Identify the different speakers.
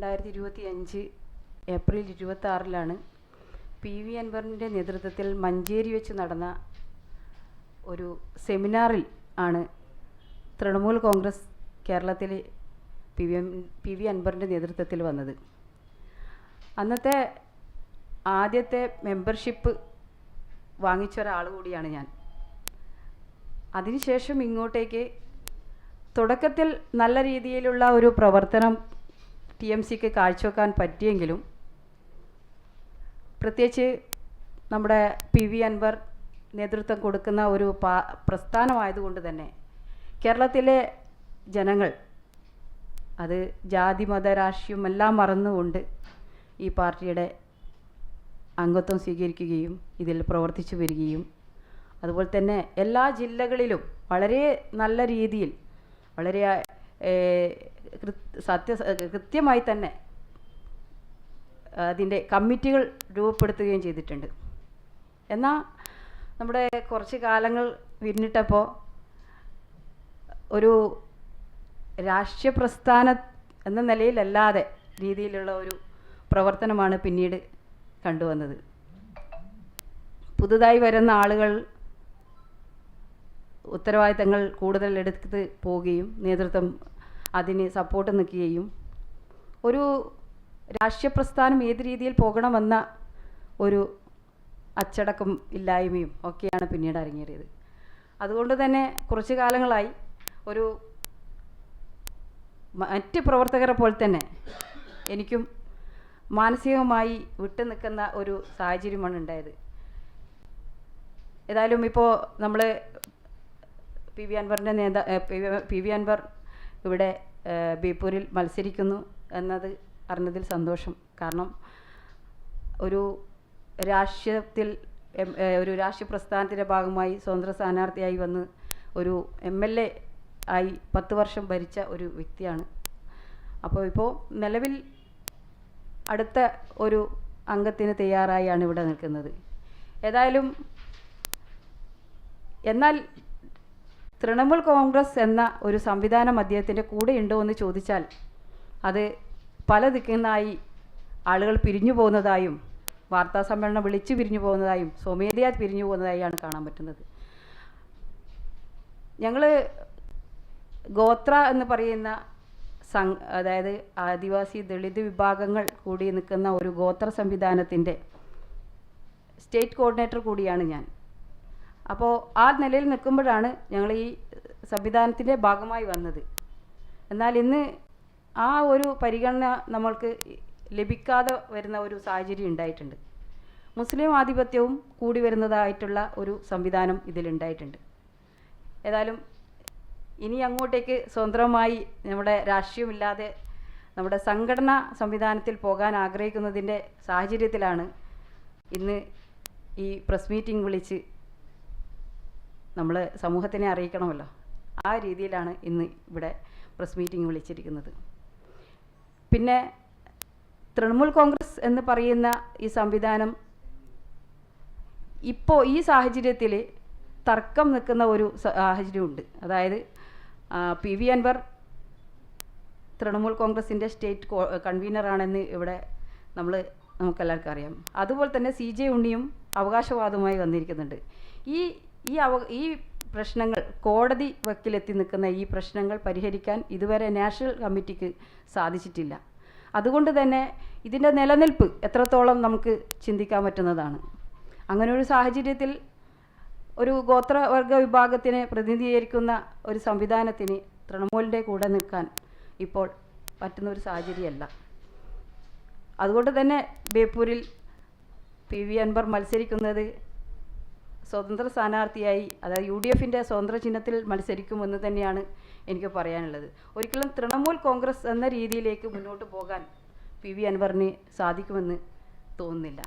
Speaker 1: 2025 April 26 PV അൻവറിൻ്റെ നേതൃത്വത്തിൽ മഞ്ചേരി വെച്ച് നടന്ന ഒരു സെമിനാറിൽ ആണ് തൃണമൂൽ കോൺഗ്രസ് കേരളത്തിലെ PV അൻവറിൻ്റെ നേതൃത്വത്തിൽ വന്നത്. അന്നത്തെ ആദ്യത്തെ മെമ്പർഷിപ്പ് വാങ്ങിച്ച ഒരാൾ കൂടിയാണ് ഞാൻ. അതിനുശേഷം ഇങ്ങോട്ടേക്ക് തുടക്കത്തിൽ നല്ല രീതിയിലുള്ള ഒരു പ്രവർത്തനം TMCക്ക് കാഴ്ചവെക്കാൻ പറ്റിയെങ്കിലും പ്രത്യേകിച്ച് നമ്മുടെ PV അൻവർ നേതൃത്വം കൊടുക്കുന്ന ഒരു പ്രസ്ഥാനമായതുകൊണ്ട് തന്നെ കേരളത്തിലെ ജനങ്ങൾ അത് ജാതി മത രാഷ്ട്രീയം എല്ലാം മറന്നുകൊണ്ട് ഈ പാർട്ടിയുടെ അംഗത്വം സ്വീകരിക്കുകയും ഇതിൽ പ്രവർത്തിച്ചു വരികയും അതുപോലെ തന്നെ എല്ലാ ജില്ലകളിലും വളരെ നല്ല രീതിയിൽ വളരെ കൃത്യമായി തന്നെ അതിൻ്റെ കമ്മിറ്റികൾ രൂപപ്പെടുത്തുകയും ചെയ്തിട്ടുണ്ട്. എന്നാൽ നമ്മുടെ കുറച്ച് കാലങ്ങൾ പിന്നിട്ടപ്പോൾ ഒരു രാഷ്ട്രീയ പ്രസ്ഥാനം എന്ന നിലയിലല്ലാതെ രീതിയിലുള്ള ഒരു പ്രവർത്തനമാണ് പിന്നീട് കണ്ടുവന്നത്. പുതുതായി വരുന്ന ആളുകൾ ഉത്തരവാദിത്തങ്ങൾ കൂടുതൽ എടുത്ത് പോവുകയും നേതൃത്വം അതിന് സപ്പോർട്ട് നിൽക്കുകയും ഒരു രാഷ്ട്രീയ പ്രസ്ഥാനം ഏത് രീതിയിൽ പോകണമെന്ന ഒരു അച്ചടക്കം ഇല്ലായ്മയും ഒക്കെയാണ് പിന്നീട് അരങ്ങേറിയത്. അതുകൊണ്ട് തന്നെ കുറച്ച് കാലങ്ങളായി ഒരു മറ്റ് പ്രവർത്തകരെ പോലെ തന്നെ എനിക്കും മാനസികമായി വിട്ടു നിൽക്കുന്ന ഒരു സാഹചര്യമാണ് ഉണ്ടായത്. ഏതായാലും ഇപ്പോൾ നമ്മൾ PV അൻവറിൻ്റെ PV അൻവർ ഇവിടെ ബേപ്പൂരിൽ മത്സരിക്കുന്നു എന്നത് അറിഞ്ഞതിൽ സന്തോഷം. കാരണം ഒരു രാഷ്ട്രീയത്തിൽ ഒരു രാഷ്ട്രീയ പ്രസ്ഥാനത്തിൻ്റെ ഭാഗമായി സ്വതന്ത്ര സ്ഥാനാർത്ഥിയായി വന്ന് ഒരു MLA ആയി 10 വർഷം ഭരിച്ച ഒരു വ്യക്തിയാണ്. അപ്പോൾ ഇപ്പോൾ നിലവിൽ അടുത്ത ഒരു അംഗത്തിന് തയ്യാറായാണ് ഇവിടെ നിൽക്കുന്നത്. ഏതായാലും എന്നാൽ തൃണമൂൽ കോൺഗ്രസ് എന്ന ഒരു സംവിധാനം അദ്ദേഹത്തിൻ്റെ കൂടെ ഉണ്ടോ എന്ന് ചോദിച്ചാൽ അത് പല ദിക്കുന്നായി ആളുകൾ പിരിഞ്ഞു പോകുന്നതായും വാർത്താ സമ്മേളനം വിളിച്ച് പിരിഞ്ഞു പോകുന്നതായും സ്വമേധയാ പിരിഞ്ഞു പോകുന്നതായാണ് കാണാൻ പറ്റുന്നത്. ഞങ്ങൾ ഗോത്ര എന്ന് പറയുന്ന അതായത് ആദിവാസി ദളിത് വിഭാഗങ്ങൾ കൂടി നിൽക്കുന്ന ഒരു ഗോത്ര സംവിധാനത്തിൻ്റെ സ്റ്റേറ്റ് കോർഡിനേറ്റർ കൂടിയാണ് ഞാൻ. അപ്പോൾ ആ നിലയിൽ നിൽക്കുമ്പോഴാണ് ഞങ്ങൾ ഈ സംവിധാനത്തിൻ്റെ ഭാഗമായി വന്നത്. എന്നാൽ ഇന്ന് ആ ഒരു പരിഗണന നമ്മൾക്ക് ലഭിക്കാതെ വരുന്ന ഒരു സാഹചര്യം ഉണ്ടായിട്ടുണ്ട്. മുസ്ലിം ആധിപത്യവും കൂടി വരുന്നതായിട്ടുള്ള ഒരു സംവിധാനം ഇതിലുണ്ടായിട്ടുണ്ട്. ഏതായാലും ഇനി അങ്ങോട്ടേക്ക് സ്വതന്ത്രമായി നമ്മുടെ രാഷ്ട്രീയമില്ലാതെ നമ്മുടെ സംഘടനാ സംവിധാനത്തിൽ പോകാൻ ആഗ്രഹിക്കുന്നതിൻ്റെ സാഹചര്യത്തിലാണ് ഇന്ന് ഈ പ്രസ് മീറ്റിംഗ് വിളിച്ച് നമ്മൾ സമൂഹത്തിനെ അറിയിക്കണമല്ലോ. ആ രീതിയിലാണ് ഇന്ന് ഇവിടെ പ്രസ് മീറ്റിംഗ് വിളിച്ചിരിക്കുന്നത്. പിന്നെ തൃണമൂൽ കോൺഗ്രസ് എന്ന് പറയുന്ന ഈ സംവിധാനം ഇപ്പോൾ ഈ സാഹചര്യത്തിൽ തർക്കം നിൽക്കുന്ന ഒരു സാഹചര്യമുണ്ട്. അതായത് PV അൻവർ തൃണമൂൽ കോൺഗ്രസിൻ്റെ സ്റ്റേറ്റ് കൺവീനറാണെന്ന് ഇവിടെ നമുക്കെല്ലാവർക്കും അറിയാം. അതുപോലെ തന്നെ CJ ഉണ്ണിയും അവകാശവാദവുമായി വന്നിരിക്കുന്നുണ്ട്. ഈ പ്രശ്നങ്ങൾ കോടതി വക്കിലെത്തി നിൽക്കുന്ന ഈ പ്രശ്നങ്ങൾ പരിഹരിക്കാൻ ഇതുവരെ നാഷണൽ കമ്മിറ്റിക്ക് സാധിച്ചിട്ടില്ല. അതുകൊണ്ട് തന്നെ ഇതിൻ്റെ നിലനിൽപ്പ് എത്രത്തോളം നമുക്ക് ചിന്തിക്കാൻ പറ്റുന്നതാണ്. അങ്ങനെ ഒരു സാഹചര്യത്തിൽ ഒരു ഗോത്രവർഗ വിഭാഗത്തിനെ പ്രതിനിധീകരിക്കുന്ന ഒരു സംവിധാനത്തിന് തൃണമൂലിൻ്റെ കൂടെ നിൽക്കാൻ ഇപ്പോൾ പറ്റുന്ന ഒരു സാഹചര്യമല്ല. അതുകൊണ്ട് തന്നെ ബേപ്പൂരിൽ PV അൻവർ മത്സരിക്കുന്നത് സ്വതന്ത്ര സ്ഥാനാർത്ഥിയായി, അതായത് UDFൻ്റെ സ്വതന്ത്ര ചിഹ്നത്തിൽ മത്സരിക്കുമെന്ന് തന്നെയാണ് എനിക്ക് പറയാനുള്ളത്. ഒരിക്കലും തൃണമൂൽ കോൺഗ്രസ് എന്ന രീതിയിലേക്ക് മുന്നോട്ട് പോകാൻ PV അൻവറിന് സാധിക്കുമെന്ന് തോന്നുന്നില്ല.